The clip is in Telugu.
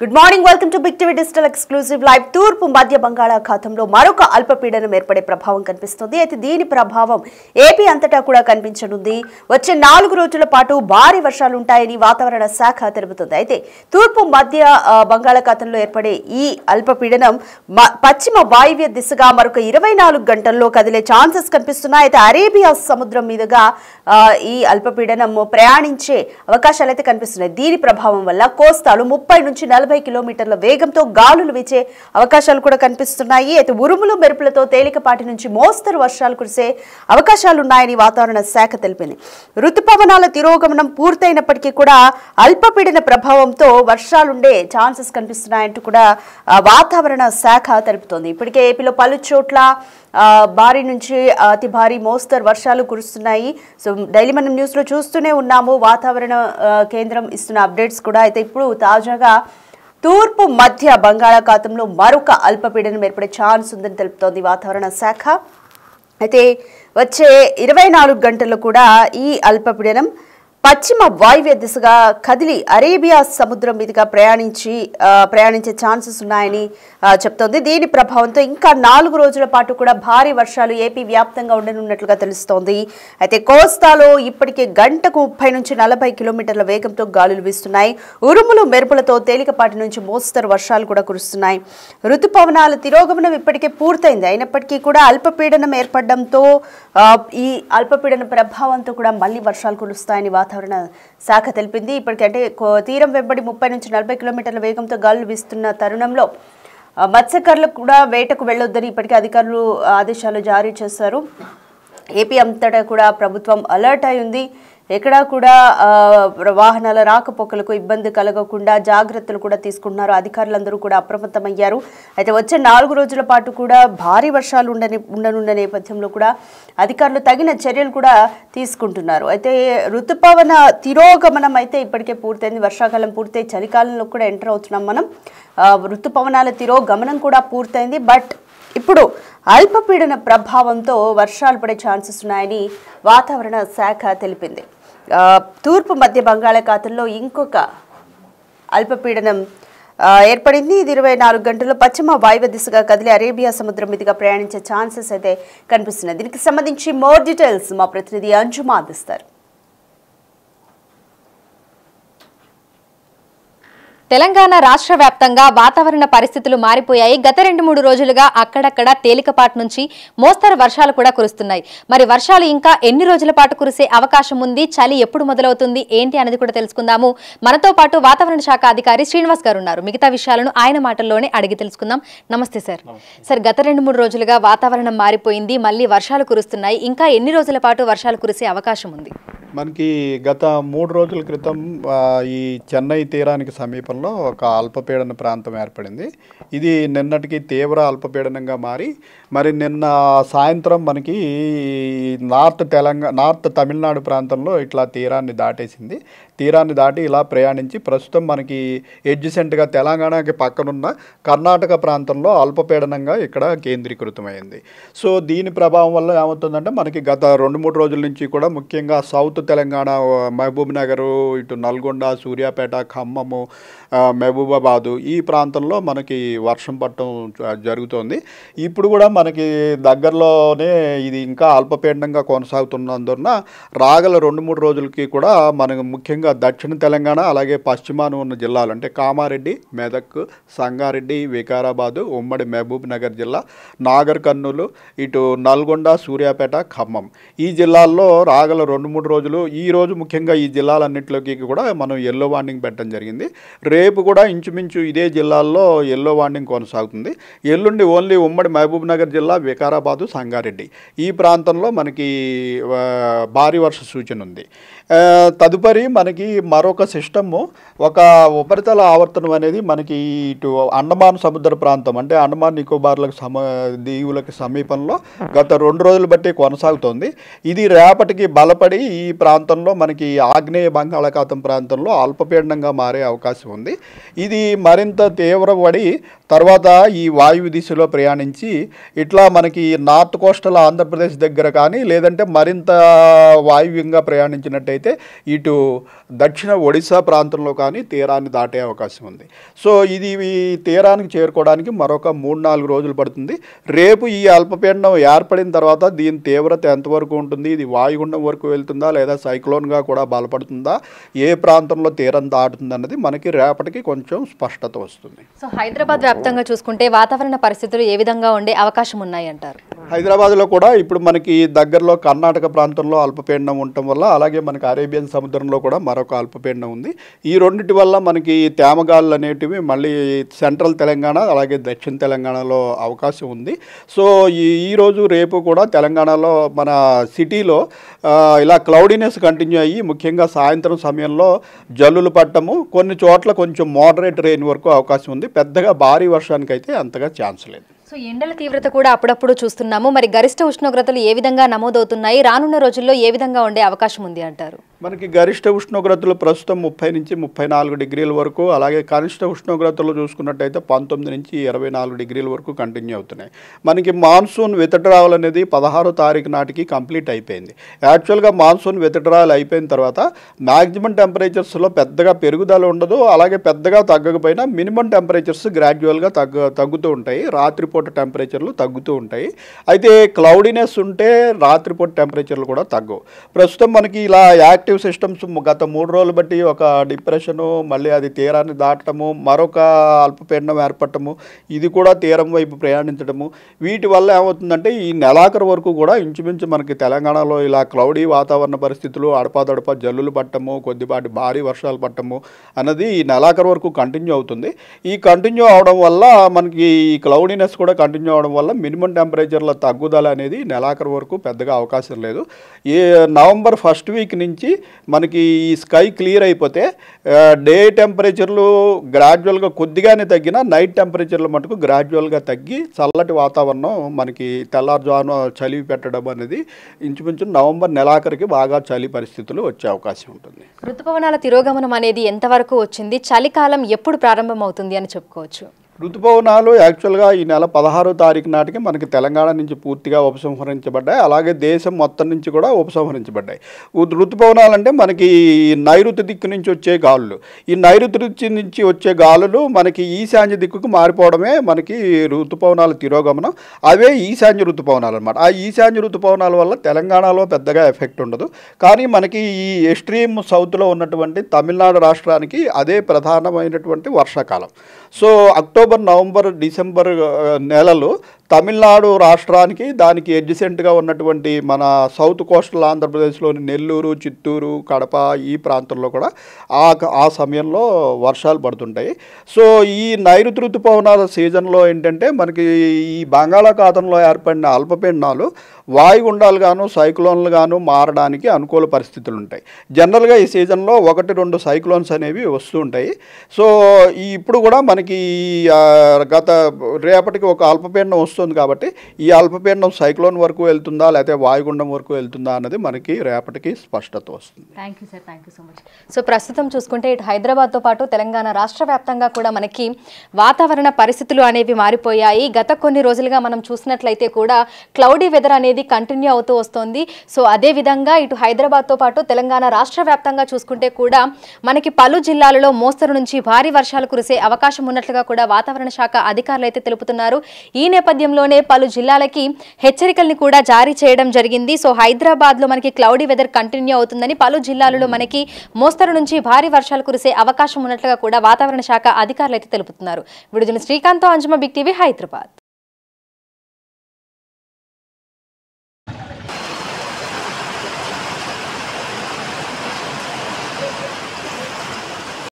Good morning, welcome to big TV digital exclusive live. తూర్పు మధ్య బంగాళాఖాతంలో మరొక అల్పపీడనం ఏర్పడే ప్రభావం కనిపిస్తుంది. అయితే దీని ప్రభావం ఏపీ అంతటా కూడా కనిపించనుంది. వచ్చే 4 రోజుల పాటు భారీ వర్షాలు ఉంటాయని వాతావరణ శాఖ తెలుపుతుంది. అయితే తూర్పు మధ్య బంగాళాఖాతంలో ఏర్పడే ఈ అల్పపీడనం పశ్చిమ వాయువ్య దిశగా మరొక 24 గంటల్లో కదిలే ఛాన్సెస్ కనిపిస్తున్నాయి. అయితే అరేబియా సముద్రం మీదుగా ఈ అల్పపీడనం ప్రయాణించే అవకాశాలు అయితే కనిపిస్తున్నాయి. దీని ప్రభావం వల్ల కోస్తాలు 30 నుంచి 40 కిలోమీటర్ల వేగంతో గాలులు వీచే అవకాశాలు కూడా కనిపిస్తున్నాయి. అయితే ఉరుములు మెరుపులతో తేలికపాటి నుంచి మోస్తరు వర్షాలు కురిసే అవకాశాలున్నాయని వాతావరణ శాఖ తెలిపింది. రుతుపవనాల తిరోగమనం పూర్తయినప్పటికీ కూడా అల్పపీడన ప్రభావంతో వర్షాలుండే ఛాన్సెస్ కనిపిస్తున్నాయంటూ కూడా వాతావరణ శాఖ తెలుపుతోంది. ఇప్పటికే ఏపీలో పలు చోట్ల భారీ నుంచి అతి భారీ మోస్తరు వర్షాలు కురుస్తున్నాయి. సో డైలీ మనం న్యూస్లో చూస్తూనే ఉన్నాము వాతావరణ కేంద్రం ఇస్తున్న అప్డేట్స్ కూడా. అయితే ఇప్పుడు తాజాగా తూర్పు మధ్య బంగాళాఖాతంలో మరొక అల్పపీడనం ఏర్పడే ఛాన్స్ ఉందని తెలుపుతోంది వాతావరణ శాఖ. అయితే వచ్చే 24 గంటల్లో కూడా ఈ అల్పపీడనం పశ్చిమ వాయువ్య దిశగా కదిలి అరేబియా సముద్రం మీదుగా ప్రయాణించే ఛాన్సెస్ ఉన్నాయని చెప్తోంది. దీని ప్రభావంతో ఇంకా 4 రోజుల పాటు కూడా భారీ వర్షాలు ఏపీ వ్యాప్తంగా ఉండనున్నట్లుగా తెలుస్తోంది. అయితే కోస్తాలో ఇప్పటికే గంటకు 30 నుంచి 40 కిలోమీటర్ల వేగంతో గాలులు వీస్తున్నాయి. ఉరుములు మెరుపులతో తేలికపాటి నుంచి మోస్తరు వర్షాలు కూడా కురుస్తున్నాయి. రుతుపవనాల తిరోగమనం ఇప్పటికే పూర్తయింది. అయినప్పటికీ కూడా అల్పపీడనం ఏర్పడడంతో ఈ అల్పపీడన ప్రభావంతో కూడా మళ్లీ వర్షాలు కురుస్తాయని వాతావరణ శాఖ తెలిపింది. ఇప్పటికంటే తీరం వెంబడి 30 నుంచి 40 కిలోమీటర్ల వేగంతో గాలులు వీస్తున్న తరుణంలో మత్స్యకారులకు కూడా వేటకు వెళ్లొద్దని ఇప్పటికే అధికారులు ఆదేశాలు జారీ చేశారు. ఏపీ అంతటా కూడా ప్రభుత్వం అలర్ట్ అయి ఉంది. ఎక్కడా కూడా వాహనాల రాకపోకలకు ఇబ్బంది కలగకుండా జాగ్రత్తలు కూడా తీసుకుంటున్నారు. అధికారులందరూ కూడా అప్రమత్తమయ్యారు. అయితే వచ్చే 4 రోజుల పాటు కూడా భారీ వర్షాలు ఉండనున్న నేపథ్యంలో కూడా అధికారులు తగిన చర్యలు కూడా తీసుకుంటున్నారు. అయితే ఋతుపవన తిరోగమనం అయితే ఇప్పటికే పూర్తయింది. వర్షాకాలం పూర్తయి చలికాలంలో కూడా ఎంటర్ అవుతున్నాం మనం. ఋతుపవనాల తిరోగమనం కూడా పూర్తయింది. బట్ ఇప్పుడు అల్పపీడన ప్రభావంతో వర్షాలు పడే ఛాన్సెస్ ఉన్నాయని వాతావరణ శాఖ తెలిపింది. తూర్పు మధ్య బంగాళాఖాతంలో ఇంకొక అల్పపీడనం ఏర్పడింది. ఇది 24 గంటల్లో పశ్చిమ వాయువ్య దిశగా కదిలి అరేబియా సముద్రం మీదుగా ప్రయాణించే ఛాన్సెస్ అయితే కనిపిస్తున్నాయి. దీనికి సంబంధించి మోర్ డీటెయిల్స్ మా ప్రతినిధి అంజుమా అందిస్తారు. తెలంగాణ రాష్ట్ర వ్యాప్తంగా వాతావరణ పరిస్థితులు మారిపోయాయి. గత 2-3 రోజులుగా అక్కడక్కడ తేలికపాటి నుంచి మోస్తరు వర్షాలు కూడా కురుస్తున్నాయి. మరి వర్షాలు ఇంకా ఎన్ని రోజుల పాటు కురిసే అవకాశం ఉంది, చలి ఎప్పుడు మొదలవుతుంది ఏంటి అనేది కూడా తెలుసుకుందాము. మనతో పాటు వాతావరణ శాఖ అధికారి శ్రీనివాస్ గారు ఉన్నారు. మిగతా విషయాలను ఆయన మాటల్లోనే అడిగి తెలుసుకుందాం. నమస్తే సార్. సార్, గత 2-3 రోజులుగా వాతావరణం మారిపోయింది, మళ్ళీ వర్షాలు కురుస్తున్నాయి. ఇంకా ఎన్ని రోజుల పాటు వర్షాలు కురిసే అవకాశం ఉంది? మనకి గత 3 రోజుల క్రితం ఈ చెన్నై తీరానికి సమీపంలో ఒక అల్పపీడన ప్రాంతం ఏర్పడింది. ఇది నిన్నటికి తీవ్ర అల్పపీడనంగా మారి మరి నిన్న సాయంత్రం మనకి నార్త్ తమిళనాడు ప్రాంతంలో ఇట్లా తీరాన్ని దాటేసింది. తీరాన్ని దాటి ఇలా ప్రయాణించి ప్రస్తుతం మనకి ఎడ్జసెంట్గా తెలంగాణకి పక్కనున్న కర్ణాటక ప్రాంతంలో అల్పపీడనంగా ఇక్కడ కేంద్రీకృతమైంది. సో దీని ప్రభావం వల్ల ఏమవుతుందంటే మనకి గత 2-3 రోజుల నుంచి కూడా ముఖ్యంగా సౌత్ తెలంగాణ, మహబూబ్ నగరు, ఇటు నల్గొండ, సూర్యాపేట, ఖమ్మము, మహబూబాబాదు ఈ ప్రాంతంలో మనకి వర్షం పడటం జరుగుతోంది. ఇప్పుడు కూడా మనకి దగ్గరలోనే ఇది ఇంకా అల్పపీడనంగా కొనసాగుతున్నందున రాగల 2-3 రోజులకి కూడా మనకు ముఖ్యంగా దక్షిణ తెలంగాణ అలాగే పశ్చిమాన ఉన్న జిల్లాలు అంటే కామారెడ్డి, మెదక్, సంగారెడ్డి, వికారాబాదు, ఉమ్మడి మహబూబ్ నగర్ జిల్లా, నాగర్ కర్నూలు, ఇటు నల్గొండ, సూర్యాపేట, ఖమ్మం ఈ జిల్లాల్లో రాగల 2-3 రోజులు ఈ రోజు ముఖ్యంగా ఈ జిల్లాలన్నింటిలోకి కూడా మనం ఎల్లో వార్నింగ్ పెట్టడం జరిగింది. రేపు కూడా ఇంచుమించు ఇదే జిల్లాల్లో ఎల్లో వార్నింగ్ కొనసాగుతుంది. ఎల్లుండి ఓన్లీ ఉమ్మడి మహబూబ్ నగర్ జిల్లా, వికారాబాదు, సంగారెడ్డి ఈ ప్రాంతంలో మనకి భారీ వర్ష సూచన ఉంది. తదుపరి మనకి మరొక సిస్టము ఒక ఉపరితల ఆవర్తనం అనేది మనకి ఇటు అండమాన్ సముద్ర ప్రాంతం అంటే అండమాన్ నికోబార్లకు దీవులకు సమీపంలో గత 2 రోజులు బట్టి కొనసాగుతోంది. ఇది రేపటికి బలపడి ఈ ప్రాంతంలో మనకి ఆగ్నేయ బంగాళాఖాతం ప్రాంతంలో అల్పపీడనంగా మారే అవకాశం ఉంది. ఇది మరింత తీవ్రపడి తర్వాత ఈ వాయువ్య దిశలో ప్రయాణించి ఇట్లా మనకి నార్త్ కోస్టల్ ఆంధ్రప్రదేశ్ దగ్గర కానీ లేదంటే మరింత వాయువ్యంగా ప్రయాణించినట్టయితే ఇటు దక్షిణ ఒడిశా ప్రాంతంలో కానీ తీరాన్ని దాటే అవకాశం ఉంది. సో ఇది ఈ తీరానికి చేరుకోవడానికి మరొక 3-4 రోజులు పడుతుంది. రేపు ఈ అల్పపీడనం ఏర్పడిన తర్వాత దీని తీవ్రత ఎంతవరకు ఉంటుంది, ఇది వాయుగుండం వరకు వెళ్తుందా లేదా సైక్లోన్గా కూడా బలపడుతుందా, ఏ ప్రాంతంలో తీరం దాటుతుంది అన్నది మనకి రేపటికి కొంచెం స్పష్టత వస్తుంది. సో హైదరాబాద్ వ్యాప్తంగా చూసుకుంటే వాతావరణ పరిస్థితులు ఏ విధంగా ఉండే అవకాశం ఉన్నాయి అంటారు? హైదరాబాద్లో కూడా ఇప్పుడు మనకి దగ్గరలో కర్ణాటక ప్రాంతంలో అల్పపీడనం ఉండటం వల్ల, అలాగే మనకి అరేబియన్ సముద్రంలో కూడా మరొక అల్పపీడనం ఉంది. ఈ రెండింటి వల్ల మనకి తేమగాళ్ళు అనేటివి మళ్ళీ సెంట్రల్ తెలంగాణ అలాగే దక్షిణ తెలంగాణలో అవకాశం ఉంది. సో ఈరోజు రేపు కూడా తెలంగాణలో మన సిటీలో ఇలా క్లౌడీనెస్ కంటిన్యూ అయ్యి ముఖ్యంగా సాయంత్రం సమయంలో జల్లులు పట్టము, కొన్ని చోట్ల కొంచెం మోడరేట్ రెయిన్ వరకు అవకాశం ఉంది. పెద్దగా భారీ వర్షానికి అయితే అంతగా ఛాన్స్ లేదు. సో ఎండల తీవ్రత కూడా అప్పుడప్పుడు చూస్తున్నాము. మరి గరిష్ట ఉష్ణోగ్రతలు ఏ విధంగా నమోదవుతున్నాయి, రానున్న రోజుల్లో ఏ విధంగా ఉండే అవకాశం ఉంది అంటారు? మనకి గరిష్ట ఉష్ణోగ్రతలు ప్రస్తుతం 30 నుంచి 34 డిగ్రీల వరకు, అలాగే కనిష్ట ఉష్ణోగ్రతలు చూసుకున్నట్టయితే 19 నుంచి 24 డిగ్రీల వరకు కంటిన్యూ అవుతున్నాయి. మనకి మాన్సూన్ విత్డ్రావల్ అనేది 16వ తారీఖు నాటికి కంప్లీట్ అయిపోయింది. యాక్చువల్గా మాన్సూన్ విత్డ్రావల్ అయిపోయిన తర్వాత మ్యాక్సిమం టెంపరేచర్స్లో పెద్దగా పెరుగుదల ఉండదు, అలాగే పెద్దగా తగ్గకపోయినా మినిమం టెంపరేచర్స్ గ్రాడ్యువల్గా తగ్గుతూ ఉంటాయి. రాత్రిపూట టెంపరేచర్లు తగ్గుతూ ఉంటాయి. అయితే క్లౌడీనెస్ ఉంటే రాత్రిపూట టెంపరేచర్లు కూడా తగ్గవు. ప్రస్తుతం మనకి ఇలా యాక్టివ్ సిస్టమ్స్ గత 3 రోజులు బట్టి ఒక డిప్రెషను, మళ్ళీ అది తీరాన్ని దాటము, మరొక అల్పపీడనం ఏర్పడటము, ఇది కూడా తీరం వైపు ప్రయాణించడము, వీటి వల్ల ఏమవుతుందంటే ఈ నెలాఖరు వరకు కూడా ఇంచుమించు మనకి తెలంగాణలో ఇలా క్లౌడీ వాతావరణ పరిస్థితులు, అడపాదడపా జల్లులు పట్టము, కొద్దిపాటి భారీ వర్షాలు పట్టము అన్నది ఈ నెలాఖరు వరకు కంటిన్యూ అవుతుంది. ఈ కంటిన్యూ అవడం వల్ల మనకి ఈ క్లౌడీనెస్ కూడా కంటిన్యూ అవడం వల్ల మినిమం టెంపరేచర్ల తగ్గుదల అనేది నెలాఖరు వరకు పెద్దగా అవకాశం లేదు. నవంబర్ ఫస్ట్ వీక్ నుంచి మనకి ఈ స్కై క్లియర్ అయిపోతే డే టెంపరేచర్లు గ్రాడ్యువల్గా కొద్దిగానే తగ్గినా నైట్ టెంపరేచర్లు మటుకు గ్రాడ్యువల్గా తగ్గి చల్లటి వాతావరణం మనకి తెల్లారుజామున చలి పెట్టడం అనేది ఇంచుమించు నవంబర్ నెలాఖరికి బాగా చలి పరిస్థితులు వచ్చే అవకాశం ఉంటుంది. ఋతుపవనాల తిరోగమనం అనేది ఎంతవరకు వచ్చింది, చలికాలం ఎప్పుడు ప్రారంభం అవుతుంది అని చెప్పుకోవచ్చు? ఋతుపవనాలు యాక్చువల్గా ఈ నెల 16వ తారీఖు నాటికి మనకి తెలంగాణ నుంచి పూర్తిగా ఉపసంహరించబడ్డాయి, అలాగే దేశం మొత్తం నుంచి కూడా ఉపసంహరించబడ్డాయి. ఋతుపవనాలు అంటే మనకి నైరుతి దిక్కు నుంచి వచ్చే గాలులు, ఈ నైరుతి నుంచి వచ్చే గాలులు మనకి ఈశాన్య దిక్కుకు మారిపోవడమే మనకి ఋతుపవనాల తిరోగమనం. అవే ఈశాన్య ఋతుపవనాలు అనమాట. ఆ ఈశాన్య ఋతుపవనాల వల్ల తెలంగాణలో పెద్దగా ఎఫెక్ట్ ఉండదు, కానీ మనకి ఈ ఎక్స్ట్రీమ్ సౌత్లో ఉన్నటువంటి తమిళనాడు రాష్ట్రానికి అదే ప్రధానమైనటువంటి వర్షాకాలం. సో అక్టోబర్, నవంబర్, డిసెంబర్ నెలలు తమిళనాడు రాష్ట్రానికి దానికి ఎడ్జసెంట్గా ఉన్నటువంటి మన సౌత్ కోస్టల్ ఆంధ్రప్రదేశ్లోని నెల్లూరు, చిత్తూరు, కడప ఈ ప్రాంతంలో కూడా ఆ సమయంలో వర్షాలు పడుతుంటాయి. సో ఈ నైరుతి ఋతుపవనాల సీజన్లో ఏంటంటే మనకి ఈ బంగాళాఖాతంలో ఏర్పడిన అల్పపీడనాలు వాయుగుండాలుగాను సైక్లోన్లుగాను మారడానికి అనుకూల పరిస్థితులు ఉంటాయి. జనరల్గా ఈ సీజన్లో 1-2 సైక్లోన్స్ అనేవి వస్తూ ఉంటాయి. సో ఇప్పుడు కూడా మనకి రేపటికి ఒక అల్పపీడనం వస్తుంది కాబట్టి ఈ అల్పపీడనం సైక్లోన్ వరకు వెళ్తుందా లేకపోతే వాయుగుండం వరకు వెళ్తుందా అన్నది మనకి రేపటికి స్పష్టత వస్తుంది. Thank you sir, thank you so much. So ప్రస్తుతం చూసుకుంటే ఇటు హైదరాబాద్తో పాటు తెలంగాణ రాష్ట్ర వ్యాప్తంగా కూడా మనకి వాతావరణ పరిస్థితులు అనేవి మారిపోయాయి. గత కొన్ని రోజులుగా మనం చూసినట్లయితే కూడా క్లౌడీ వెదర్ అనేది కంటిన్యూ అవుతూ వస్తుంది. సో అదే విధంగా ఇటు హైదరాబాద్తో పాటు తెలంగాణ రాష్ట్ర వ్యాప్తంగా చూసుకుంటే కూడా మనకి పలు జిల్లాలలో మోస్తరు నుంచి భారీ వర్షాలు కురిసే అవకాశం ఉన్నట్లుగా కూడా వాతావరణ శాఖ అధికారులు అయితే తెలుపుతున్నారు. ఈ నేపథ్యంలోనే పలు జిల్లాలకి హెచ్చరికల్ని కూడా జారీ చేయడం జరిగింది. సో హైదరాబాద్లో మనకి క్లౌడీ వెదర్ కంటిన్యూ అవుతుందని, పలు జిల్లాలలో మనకి మోస్తరు నుంచి భారీ వర్షాలు కురిసే అవకాశం ఉన్నట్లుగా కూడా వాతావరణ శాఖ అధికారులు అయితే తెలుపుతున్నారు. విడుదల శ్రీకాంత్, అంజుమ, బిగ్ టీవీ, హైదరాబాద్.